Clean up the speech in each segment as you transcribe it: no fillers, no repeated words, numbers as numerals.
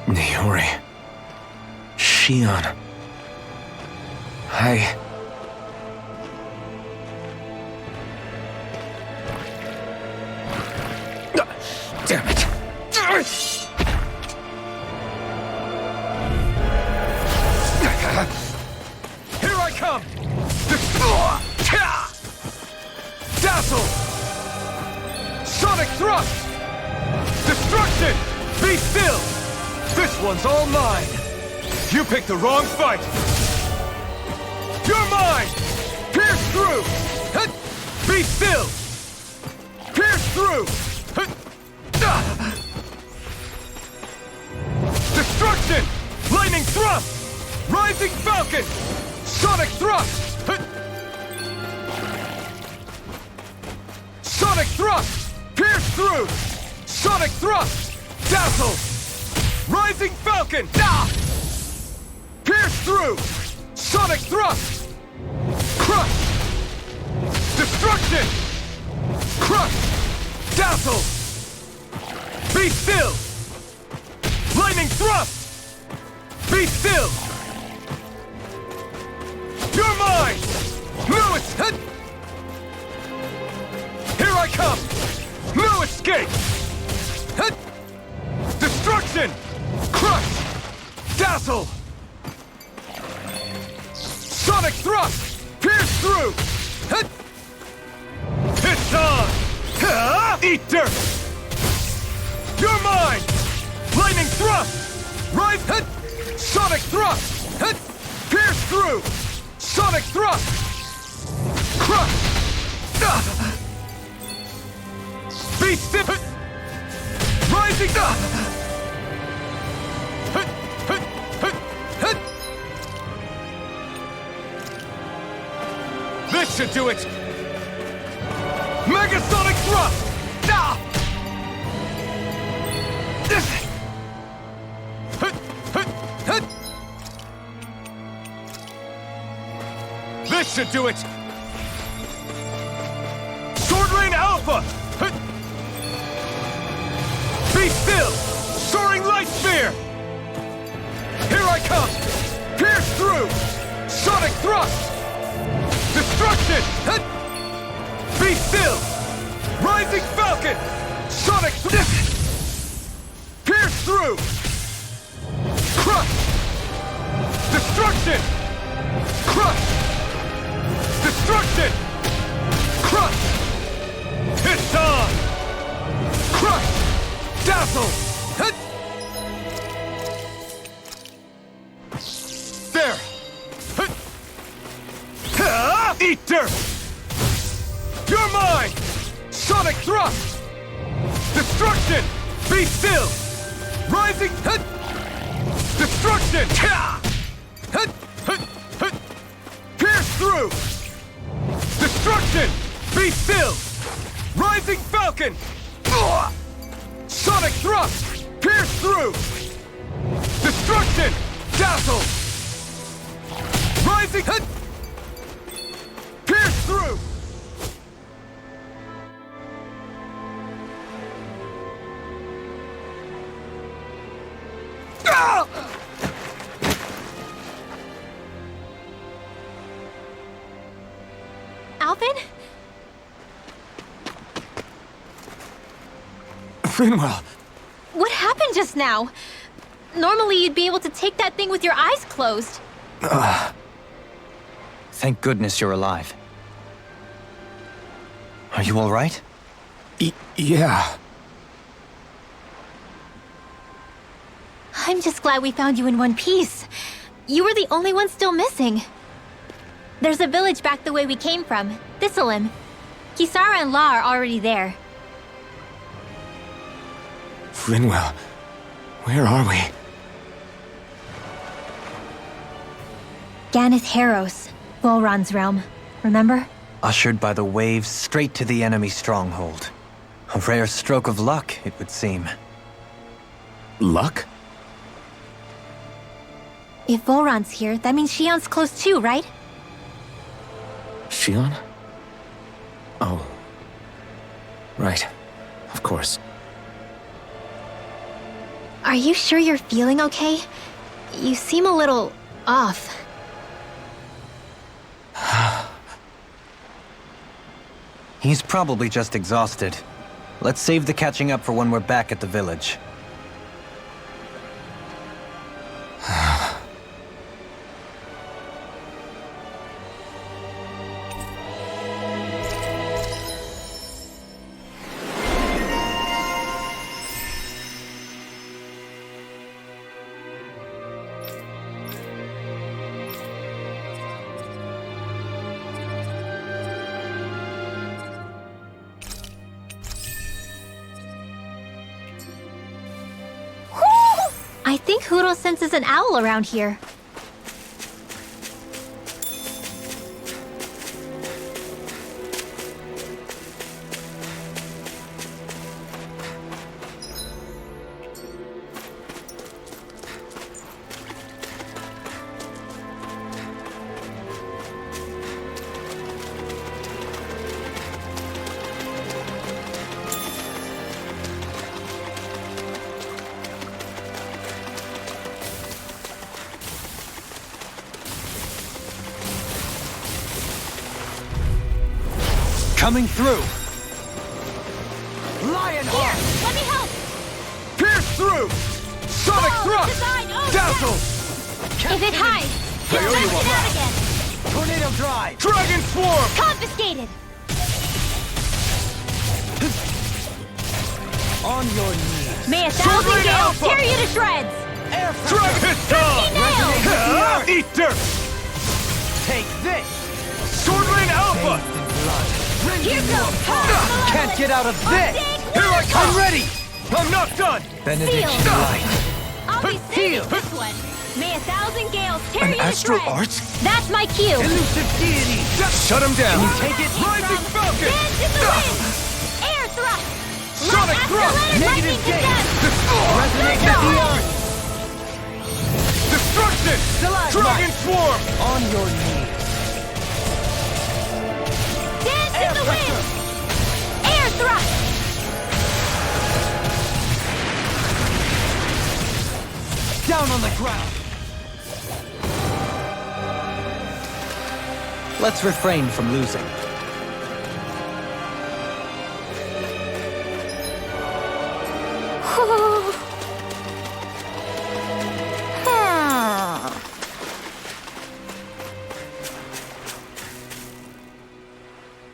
Niori. Shion. Damn it. Here I come! Dazzle! Sonic thrust! Destruction! Be still! This one's all mine! You picked the wrong fight! You're mine! Pierce through! Be still! Pierce through! Destruction! Lightning thrust! Rising Falcon! Sonic thrust! Sonic thrust! Pierce through! Sonic thrust! Dazzle! Rising Falcon! Pierce through! Sonic thrust! Crush! Destruction! Crush! Dazzle! Be still! Lightning thrust! Be still! You're mine! Lewis! Here I come! No escape! Destruction! Crush! Dazzle! Sonic thrust! Pierce through! It's on! Eat dirt! You're mine! Lightning thrust! Rise! Sonic thrust! Pierce through! Sonic thrust! Crush! Be still! Rising! This should do it! Megasonic thrust! This should do it! Sword Rain Alpha! Be still! Soaring Light Sphere! Here I come! Pierce through! Sonic thrust! Destruction! Be still! Rising Falcon! Sonic Pierce through! Crush! Destruction! Crush! Destruction! Crush! It's on! Crush! Dazzle! There! Eat dirt! You're mine! Sonic thrust! Destruction! Be still! Rising... Destruction! Pierce through! Destruction! Be still! Rising Falcon! Sonic thrust! Pierce through! Destruction! Dazzle! Rising... Pierce through! Alvin? Grimoire! What happened just now? Normally you'd be able to take that thing with your eyes closed. Thank goodness you're alive. Are you all right? Yeah. I'm just glad we found you in one piece. You were the only one still missing. There's a village back the way we came from, Thistleim. Kisara and La are already there. Grimoire, where are we? Ganeth Heros, Volron's realm, remember? Ushered by the waves straight to the enemy stronghold. A rare stroke of luck, it would seem. Luck? If Volron's here, that means Shion's close too, right? Shion? Oh. Right. Of course. Are you sure you're feeling okay? You seem a little off. He's probably just exhausted. Let's save the catching up for when we're back at the village. I think Hootle senses an owl around here. Coming through! Lionheart! Let me help! Pierce through! Sonic thrust! Design! Oh, Dazzle! If it hides, I owe you it one. out again! Tornado Drive! Dragon Swarm! Confiscated! On your knees! May 1,000 Swordblade gales Alpha! tear you to shreds! Air pressure! Dragon Pistol! Eat dirt! Take this! Swordblade Alpha! Here goes! Can't get out of this! Here I come! I'm ready! I'm not done! Benediction Seal. Light! I'll be saving this one! May 1,000 gales tear An you to astral shreds! arts? That's my cue! Elusive deity! Shut him down! Take it! Rising Falcon! Dance in the wind! Air thrust! Sonic thrust! Lightning condemned! Resonate with the earth! Destruction! Stalagmite. Dragon Swarm! On your knees! Dance in the wind! Air thrust! Down on the ground! Let's refrain from losing.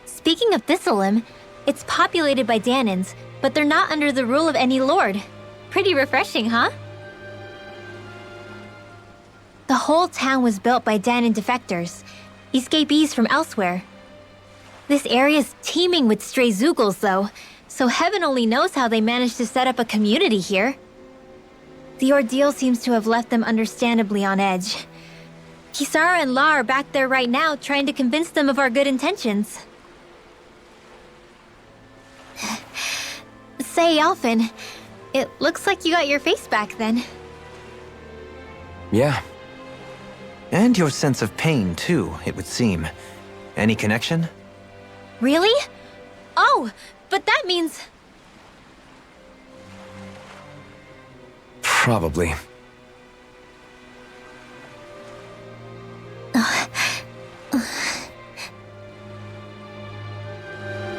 Speaking of Thistlelim, it's populated by Danans, but they're not under the rule of any lord. Pretty refreshing, huh? The whole town was built by Danan defectors, escapees from elsewhere. This area's teeming with stray Zoogles, though, so heaven only knows how they managed to set up a community here. The ordeal seems to have left them understandably on edge. Kisara and La are back there right now trying to convince them of our good intentions. Say, Alphen, it looks like you got your face back then. Yeah. And your sense of pain, too, it would seem. Any connection? Really? Oh, but that means... Probably.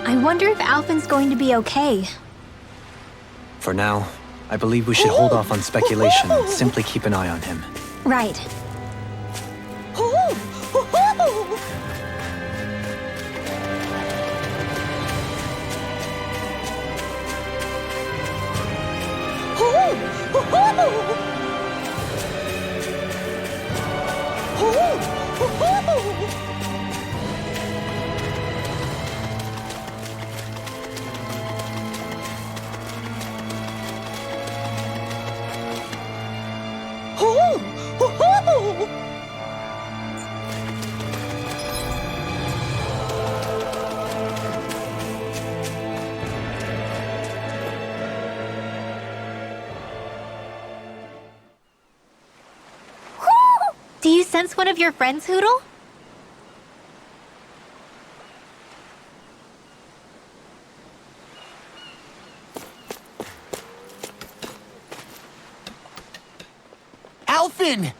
I wonder if Alphen's going to be okay. For now, I believe we should hold off on speculation and simply keep an eye on him. Right. Do you sense one of your friends, Hootle? Delphin!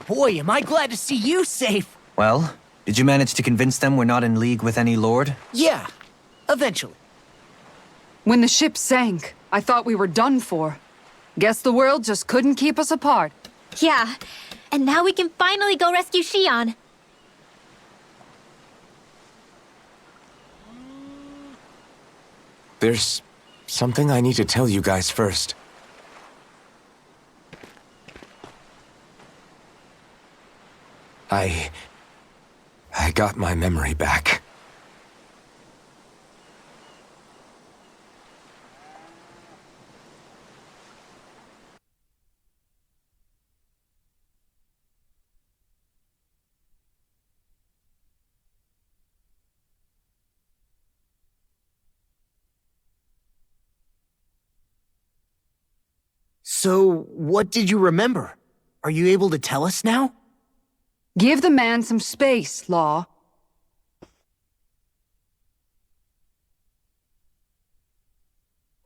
Boy, am I glad to see you safe. Well, did you manage to convince them we're not in league with any lord? Yeah, eventually. When the ship sank, I thought we were done for. Guess the world just couldn't keep us apart. Yeah, and now we can finally go rescue Shion. There's something I need to tell you guys first. I got my memory back. So, what did you remember? Are you able to tell us now? Give the man some space, Law.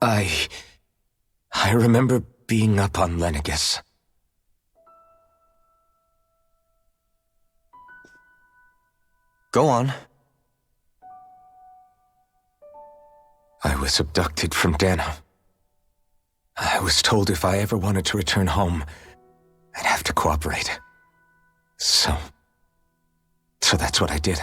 I remember being up on Lenegus. Go on. I was abducted from Dana. I was told if I ever wanted to return home, I'd have to cooperate. So that's what I did.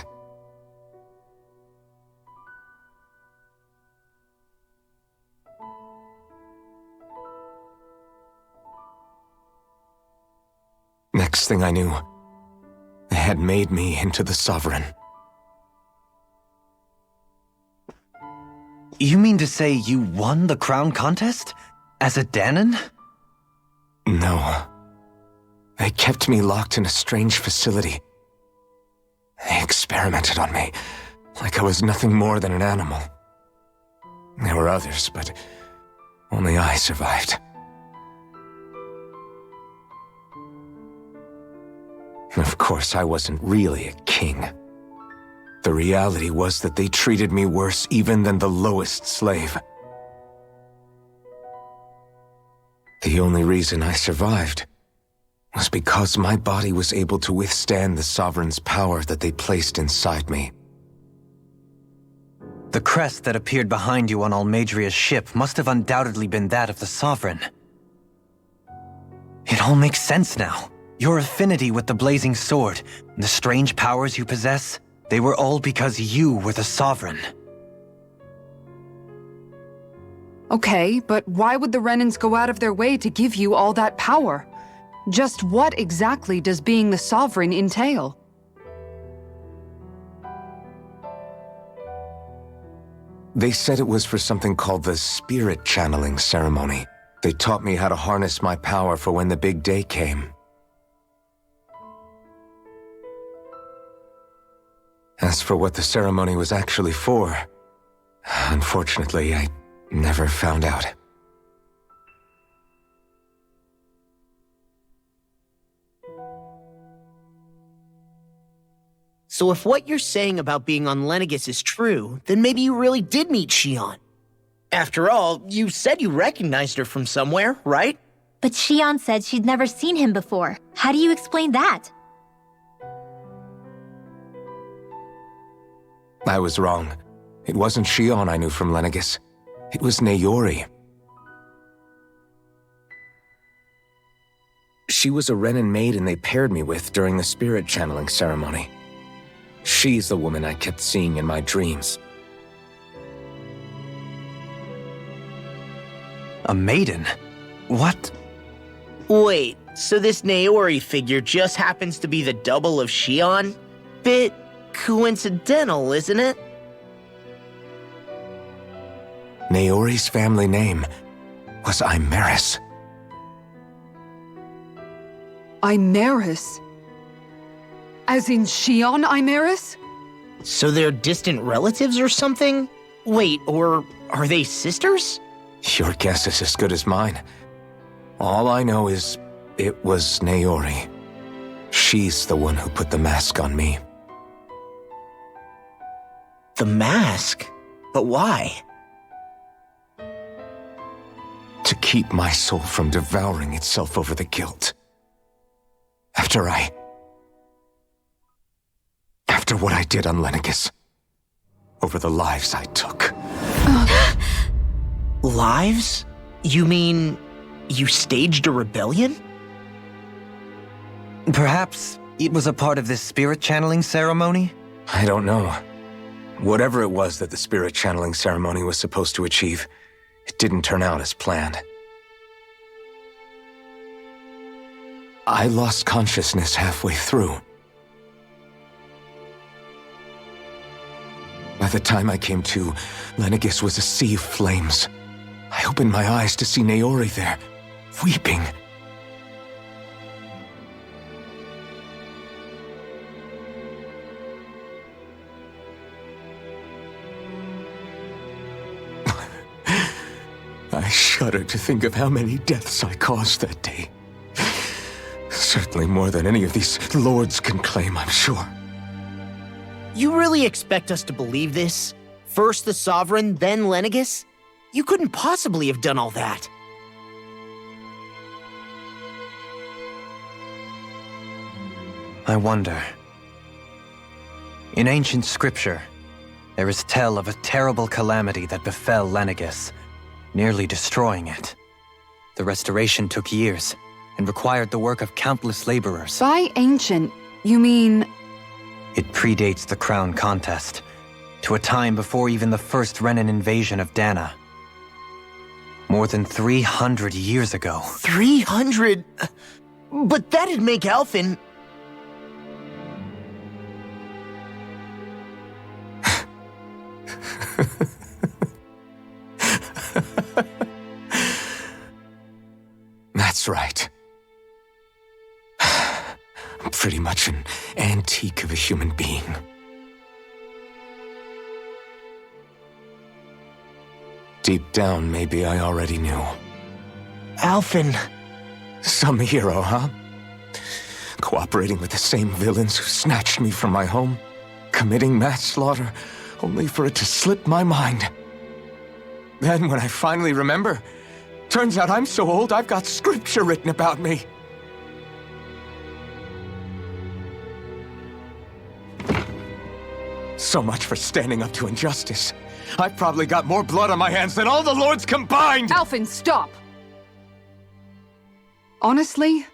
Next thing I knew, they had made me into the Sovereign. You mean to say you won the crown contest? As a Danon? No. They kept me locked in a strange facility. They experimented on me, like I was nothing more than an animal. There were others, but only I survived. Of course, I wasn't really a king. The reality was that they treated me worse even than the lowest slave. The only reason I survived was because my body was able to withstand the Sovereign's power that they placed inside me. The crest that appeared behind you on Almadria's ship must have undoubtedly been that of the Sovereign. It all makes sense now. Your affinity with the Blazing Sword, and the strange powers you possess, they were all because you were the Sovereign. Okay, but why would the Renans go out of their way to give you all that power? Just what exactly does being the Sovereign entail? They said it was for something called the Spirit Channeling Ceremony. They taught me how to harness my power for when the big day came. As for what the ceremony was actually for, unfortunately, I never found out. So if what you're saying about being on Lenegus is true, then maybe you really did meet Shion. After all, you said you recognized her from somewhere, right? But Shion said she'd never seen him before. How do you explain that? I was wrong. It wasn't Shion I knew from Lenegus. It was Naori. She was a Renan maiden they paired me with during the spirit channeling ceremony. She's the woman I kept seeing in my dreams. A maiden? What? Wait, so this Naori figure just happens to be the double of Shion? Bit coincidental, isn't it? Naori's family name was Imeris. Imeris? As in Shion Imeris? So they're distant relatives or something? Wait, or are they sisters? Your guess is as good as mine. All I know is it was Naori. She's the one who put the mask on me. The mask? But why? To keep my soul from devouring itself over the guilt. After what I did on Lenegis. Over the lives I took. Lives? You mean you staged a rebellion? Perhaps it was a part of this spirit channeling ceremony? I don't know. Whatever it was that the spirit channeling ceremony was supposed to achieve, it didn't turn out as planned. I lost consciousness halfway through. By the time I came to, Lenegis was a sea of flames. I opened my eyes to see Naori there, weeping. I shudder to think of how many deaths I caused that day. Certainly more than any of these lords can claim, I'm sure. You really expect us to believe this? First the Sovereign, then Lenegis? You couldn't possibly have done all that. I wonder. In ancient scripture, there is tell of a terrible calamity that befell Lenegis, nearly destroying it. The restoration took years and required the work of countless laborers. By ancient, you mean... It predates the crown contest, to a time before even the first Renan invasion of Dana. More than 300 years ago. 300? But that'd make Alphen... That's right. I'm pretty much an antique of a human being. Deep down, maybe I already knew. Alphen... Some hero, huh? Cooperating with the same villains who snatched me from my home, committing mass slaughter, only for it to slip my mind. Then, when I finally remember, turns out I'm so old I've got scripture written about me. So much for standing up to injustice. I've probably got more blood on my hands than all the lords combined! Alphen, stop! Honestly,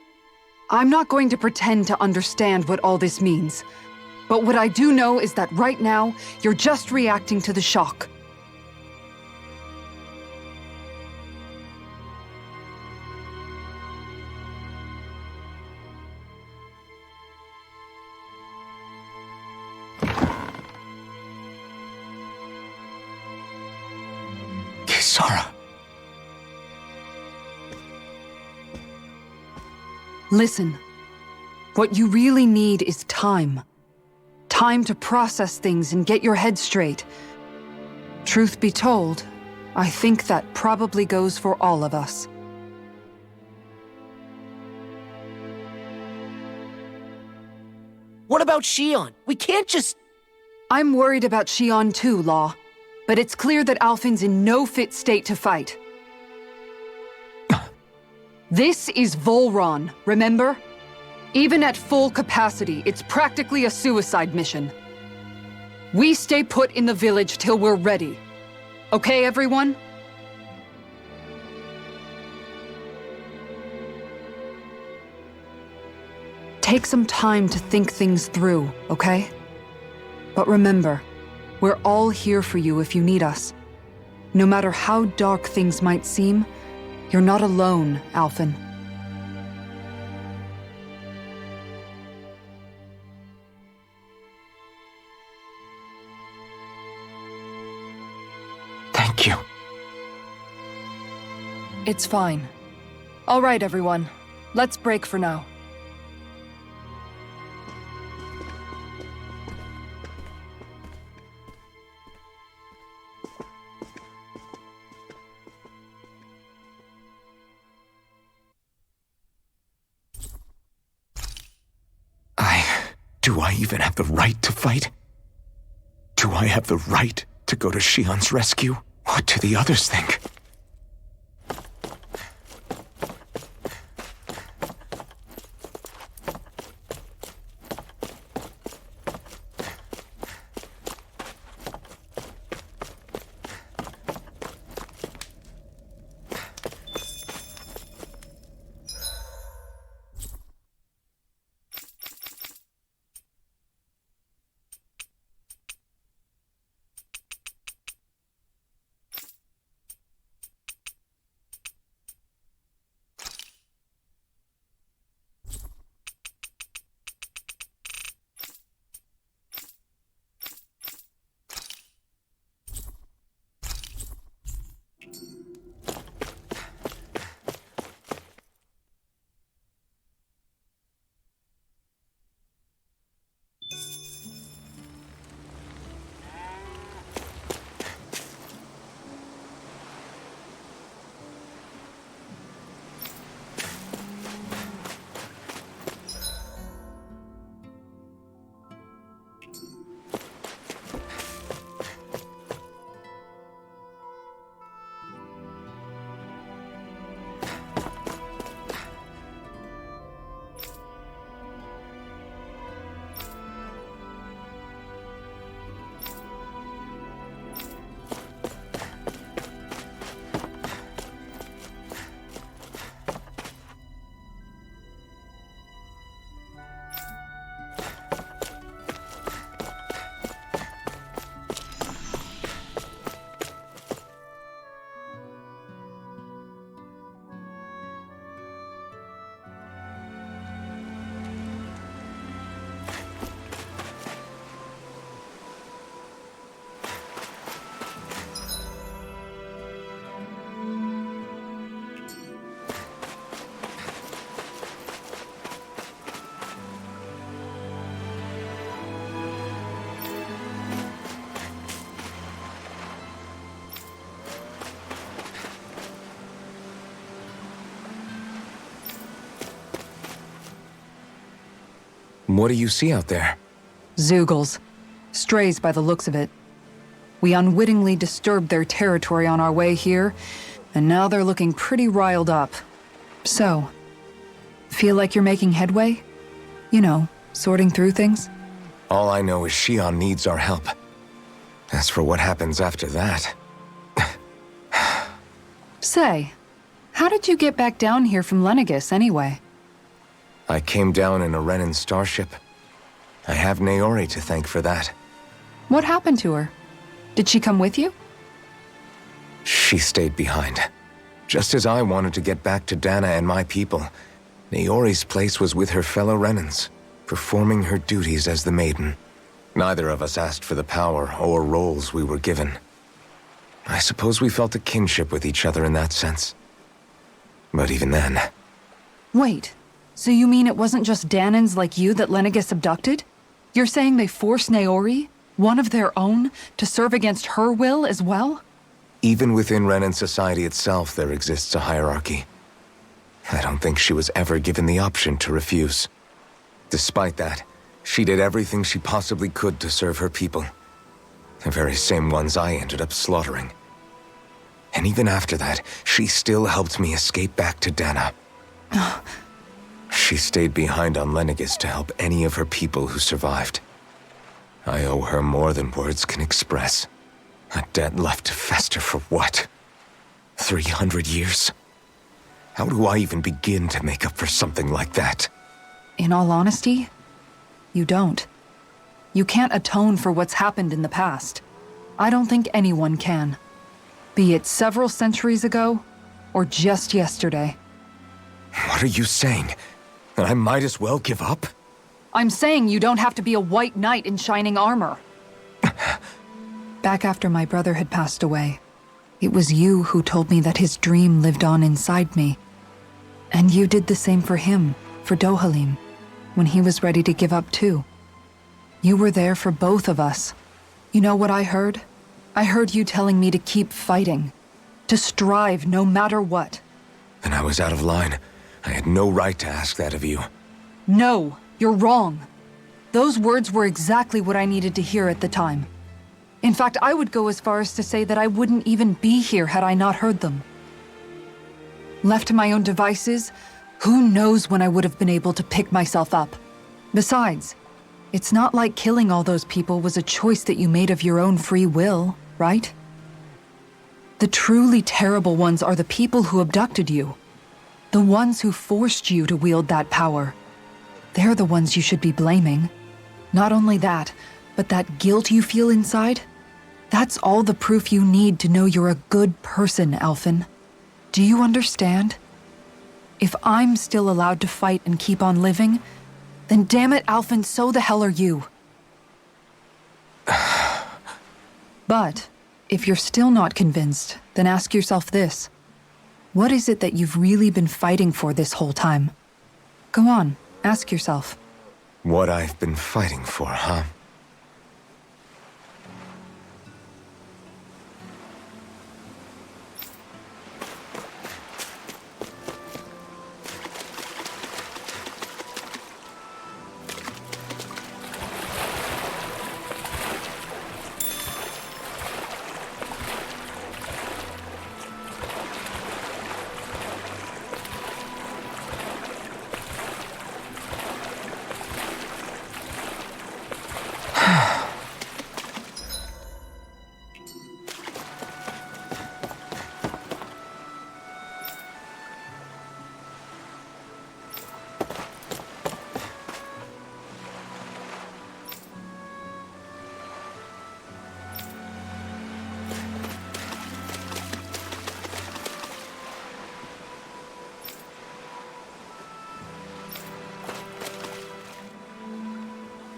I'm not going to pretend to understand what all this means. But what I do know is that right now, you're just reacting to the shock. Kisara. Listen, what you really need is time. Time to process things and get your head straight. Truth be told, I think that probably goes for all of us. What about Shion? We can't just... I'm worried about Shion too, Law. But it's clear that Alphen's in no fit state to fight. This is Volron, remember? Even at full capacity, it's practically a suicide mission. We stay put in the village till we're ready. Okay, everyone? Take some time to think things through, okay? But remember, we're all here for you if you need us. No matter how dark things might seem, you're not alone, Alphen. Thank you. It's fine. All right, everyone. Let's break for now. Do I even have the right to fight? Do I have the right to go to Shion's rescue? What do the others think? What do you see out there? Zeugles. Strays by the looks of it. We unwittingly disturbed their territory on our way here, and now they're looking pretty riled up. So, feel like you're making headway? You know, sorting through things? All I know is Shion needs our help. As for what happens after that... Say, how did you get back down here from Lenegis anyway? I came down in a Renan starship. I have Naori to thank for that. What happened to her? Did she come with you? She stayed behind. Just as I wanted to get back to Dana and my people, Naori's place was with her fellow Renans, performing her duties as the Maiden. Neither of us asked for the power or roles we were given. I suppose we felt a kinship with each other in that sense. But even then... Wait, so you mean it wasn't just Danans like you that Lenegis abducted? You're saying they forced Naori, one of their own, to serve against her will as well? Even within Renan society itself, there exists a hierarchy. I don't think she was ever given the option to refuse. Despite that, she did everything she possibly could to serve her people. The very same ones I ended up slaughtering. And even after that, she still helped me escape back to Dana. She stayed behind on Lenegis to help any of her people who survived. I owe her more than words can express. A debt left to fester for what? 300 years? How do I even begin to make up for something like that? In all honesty, you don't. You can't atone for what's happened in the past. I don't think anyone can. Be it several centuries ago, or just yesterday. What are you saying? That I might as well give up? I'm saying you don't have to be a white knight in shining armor. Back after my brother had passed away, it was you who told me that his dream lived on inside me. And you did the same for him, for Dohalim, when he was ready to give up too. You were there for both of us. You know what I heard? I heard you telling me to keep fighting, to strive no matter what. Then I was out of line. I had no right to ask that of you. No, you're wrong. Those words were exactly what I needed to hear at the time. In fact, I would go as far as to say that I wouldn't even be here had I not heard them. Left to my own devices, who knows when I would have been able to pick myself up. Besides, it's not like killing all those people was a choice that you made of your own free will, right? The truly terrible ones are the people who abducted you. The ones who forced you to wield that power. They're the ones you should be blaming. Not only that, but that guilt you feel inside, that's all the proof you need to know you're a good person, Alphen. Do you understand? If I'm still allowed to fight and keep on living, then damn it, Alphen, so the hell are you. But, if you're still not convinced, then ask yourself this. What is it that you've really been fighting for this whole time? Go on, ask yourself. What I've been fighting for, huh?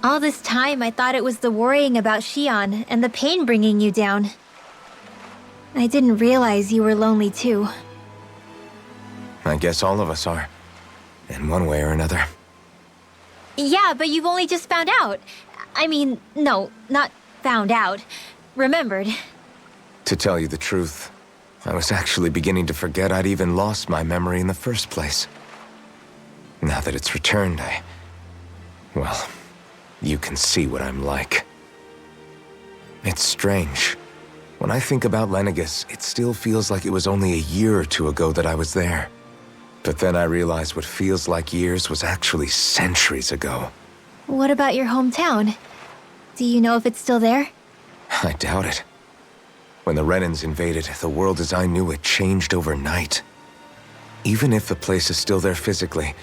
All this time, I thought it was the worrying about Shion and the pain bringing you down. I didn't realize you were lonely too. I guess all of us are, in one way or another. Yeah, but you've only just found out. I mean, no, not found out. Remembered. To tell you the truth, I was actually beginning to forget I'd even lost my memory in the first place. Now that it's returned, well, you can see what I'm like. It's strange. When I think about Lenegis, it still feels like it was only a year or two ago that I was there. But then I realized what feels like years was actually centuries ago. What about your hometown? Do you know if it's still there? I doubt it. When the Renans invaded, the world as I knew it changed overnight. Even if the place is still there physically,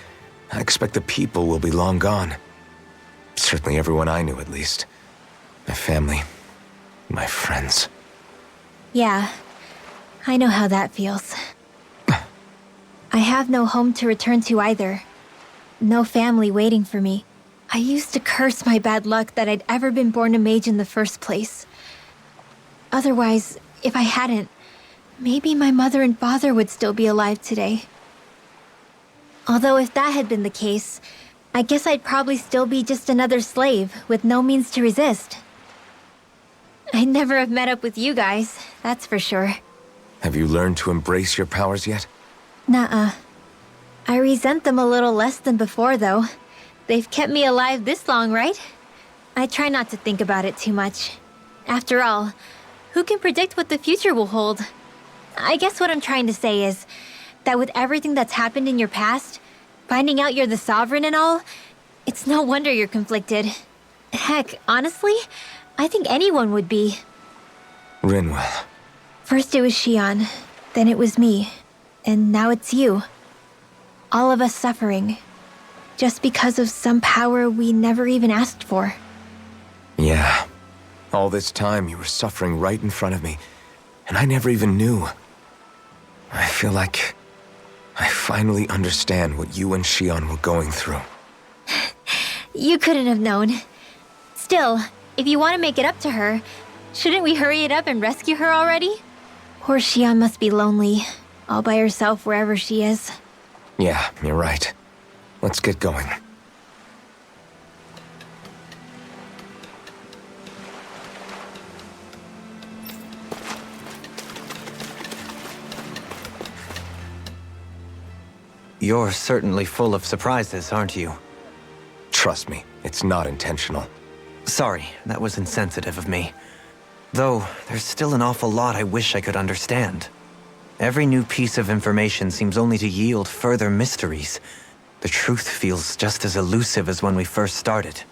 I expect the people will be long gone. Certainly everyone I knew, at least. My family, my friends. Yeah, I know how that feels. I have no home to return to either. No family waiting for me. I used to curse my bad luck that I'd ever been born a mage in the first place. Otherwise, if I hadn't, maybe my mother and father would still be alive today. Although if that had been the case, I guess I'd probably still be just another slave with no means to resist. I'd never have met up with you guys, that's for sure. Have you learned to embrace your powers yet? Nuh-uh. I resent them a little less than before, though. They've kept me alive this long, right? I try not to think about it too much. After all, who can predict what the future will hold? I guess what I'm trying to say is that with everything that's happened in your past, finding out you're the Sovereign and all, it's no wonder you're conflicted. Heck, honestly, I think anyone would be. Rinwell. First it was Shion, then it was me, and now it's you. All of us suffering, just because of some power we never even asked for. Yeah. All this time you were suffering right in front of me, and I never even knew. I feel like I finally understand what you and Shion were going through. You couldn't have known. Still, if you want to make it up to her, shouldn't we hurry it up and rescue her already? Poor Shion must be lonely, all by herself wherever she is. Yeah, you're right. Let's get going. You're certainly full of surprises, aren't you? Trust me, it's not intentional. Sorry, that was insensitive of me. Though, there's still an awful lot I wish I could understand. Every new piece of information seems only to yield further mysteries. The truth feels just as elusive as when we first started.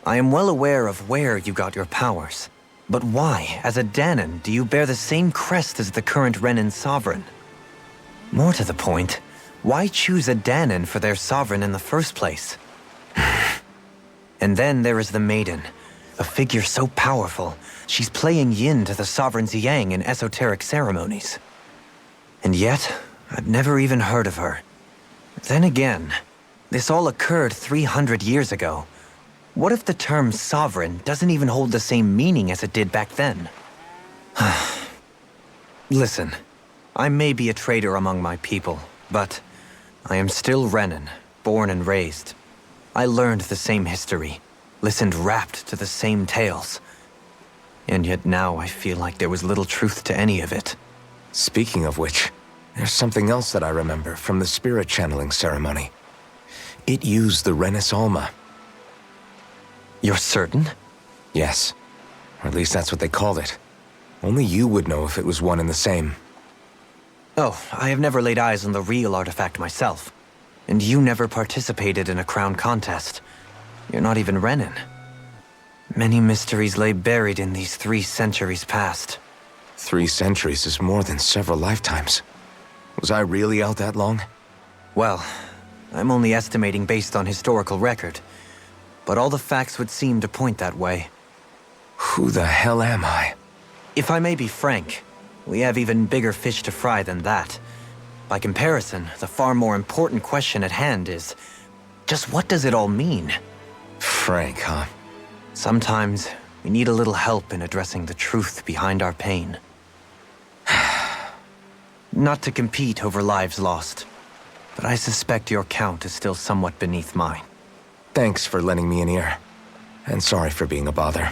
I am well aware of where you got your powers. But why, as a Danon, do you bear the same crest as the current Renan Sovereign? More to the point, why choose a Danon for their Sovereign in the first place? And then there is the Maiden, a figure so powerful, she's playing yin to the Sovereign's yang in esoteric ceremonies. And yet, I've never even heard of her. Then again, this all occurred 300 years ago. What if the term sovereign doesn't even hold the same meaning as it did back then? Listen, I may be a traitor among my people, but I am still Renan, born and raised. I learned the same history, listened rapt to the same tales. And yet now I feel like there was little truth to any of it. Speaking of which, there's something else that I remember from the spirit channeling ceremony. It used the Renis Alma. You're certain? Yes. Or at least that's what they called it. Only you would know if it was one and the same. Oh, I have never laid eyes on the real artifact myself. And you never participated in a crown contest. You're not even Renan. Many mysteries lay buried in these 3 centuries past. 3 centuries is more than several lifetimes. Was I really out that long? Well, I'm only estimating based on historical record. But all the facts would seem to point that way. Who the hell am I? If I may be frank, we have even bigger fish to fry than that. By comparison, the far more important question at hand is, just what does it all mean? Frank, huh? Sometimes we need a little help in addressing the truth behind our pain. Not to compete over lives lost, but I suspect your count is still somewhat beneath mine. Thanks for lending me an ear. And sorry for being a bother.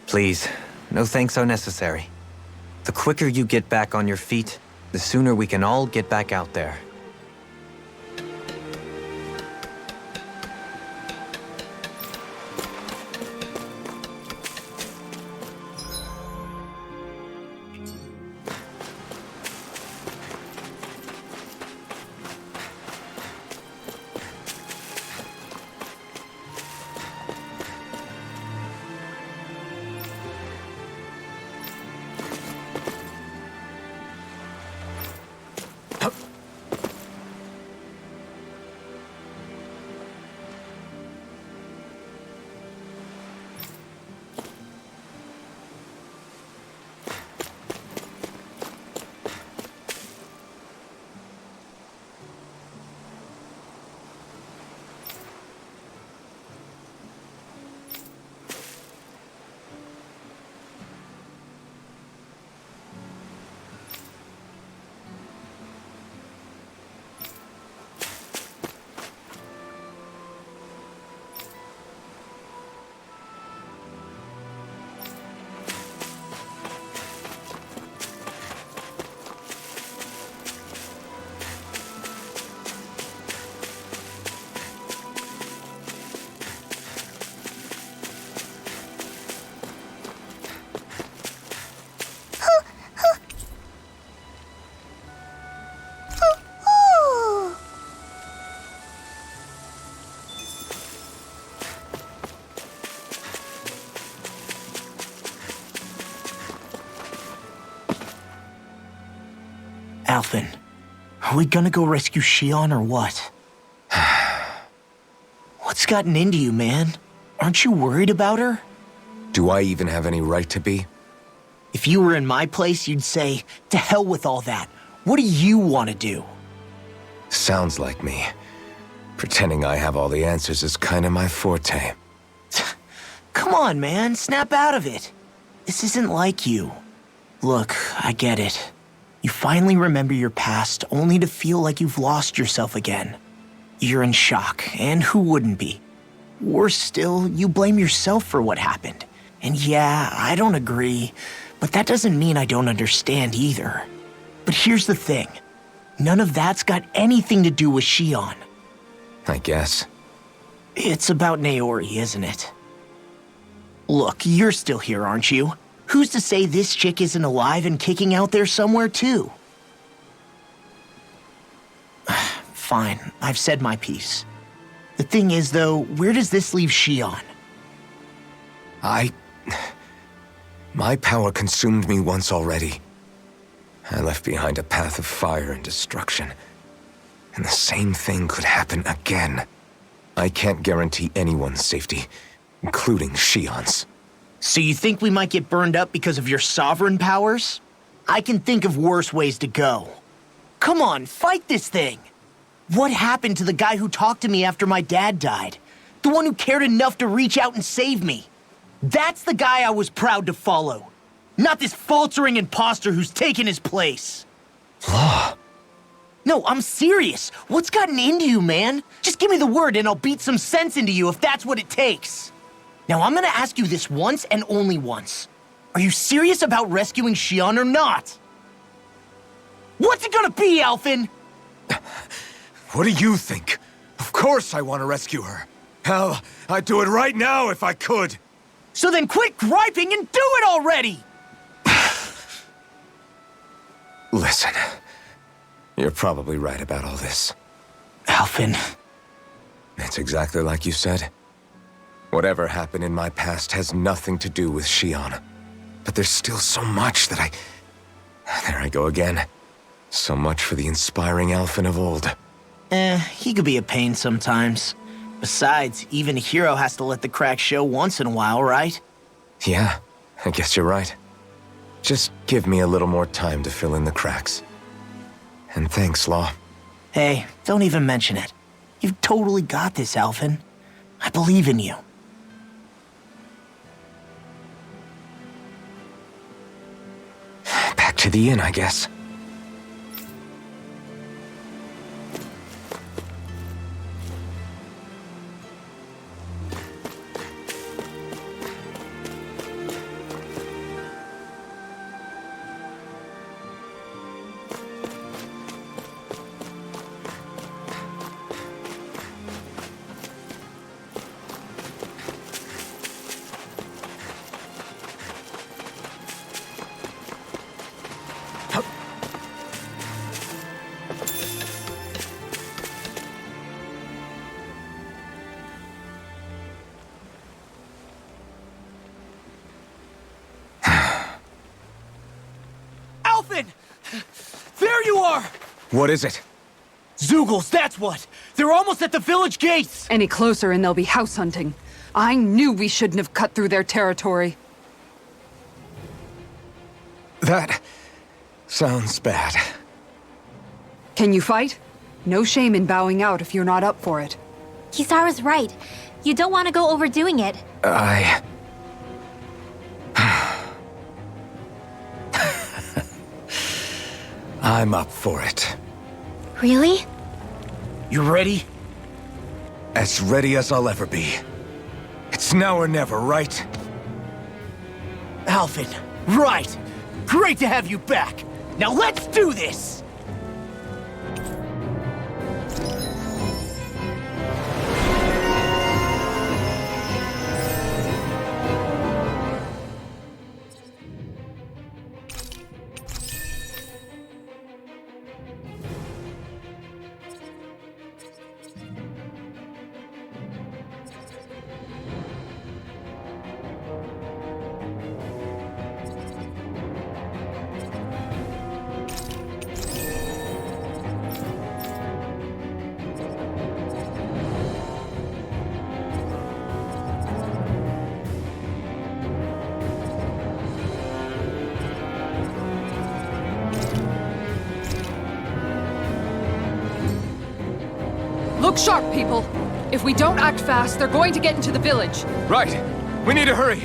Please, no thanks are necessary. The quicker you get back on your feet, the sooner we can all get back out there. Alphen, are we gonna go rescue Shion or what? What's gotten into you, man? Aren't you worried about her? Do I even have any right to be? If you were in my place, you'd say, to hell with all that. What do you want to do? Sounds like me. Pretending I have all the answers is kind of my forte. Come on, man, snap out of it. This isn't like you. Look, I get it. You finally remember your past, only to feel like you've lost yourself again. You're in shock, and who wouldn't be? Worse still, you blame yourself for what happened. And yeah, I don't agree, but that doesn't mean I don't understand either. But here's the thing. None of that's got anything to do with Shion. I guess. It's about Naori, isn't it? Look, you're still here, aren't you? Who's to say this chick isn't alive and kicking out there somewhere, too? Fine, I've said my piece. The thing is, though, where does this leave Shion? My power consumed me once already. I left behind a path of fire and destruction. And the same thing could happen again. I can't guarantee anyone's safety, including Shion's. So you think we might get burned up because of your sovereign powers? I can think of worse ways to go. Come on, fight this thing! What happened to the guy who talked to me after my dad died? The one who cared enough to reach out and save me? That's the guy I was proud to follow. Not this faltering imposter who's taken his place. Law. No, I'm serious. What's gotten into you, man? Just give me the word and I'll beat some sense into you if that's what it takes. Now, I'm gonna ask you this once and only once. Are you serious about rescuing Shion or not? What's it gonna be, Alphen? What do you think? Of course I want to rescue her. Hell, I'd do it right now if I could. So then quit griping and do it already! Listen, you're probably right about all this. Alphen. It's exactly like you said. Whatever happened in my past has nothing to do with Shion. But there's still so much that There I go again. So much for the inspiring Alphen of old. He could be a pain sometimes. Besides, even a hero has to let the cracks show once in a while, right? Yeah, I guess you're right. Just give me a little more time to fill in the cracks. And thanks, Law. Hey, don't even mention it. You've totally got this, Alphen. I believe in you. to the inn, I guess. There you are! What is it? Zeugles, that's what! They're almost at the village gates! Any closer and they'll be house hunting. I knew we shouldn't have cut through their territory. That sounds bad. Can you fight? No shame in bowing out if you're not up for it. Kisara's right. You don't want to go overdoing it. I'm up for it. Really? You ready? As ready as I'll ever be. It's now or never, right? Alvin, right! Great to have you back! Now let's do this! Look sharp, people! If we don't act fast, they're going to get into the village. Right. We need to hurry.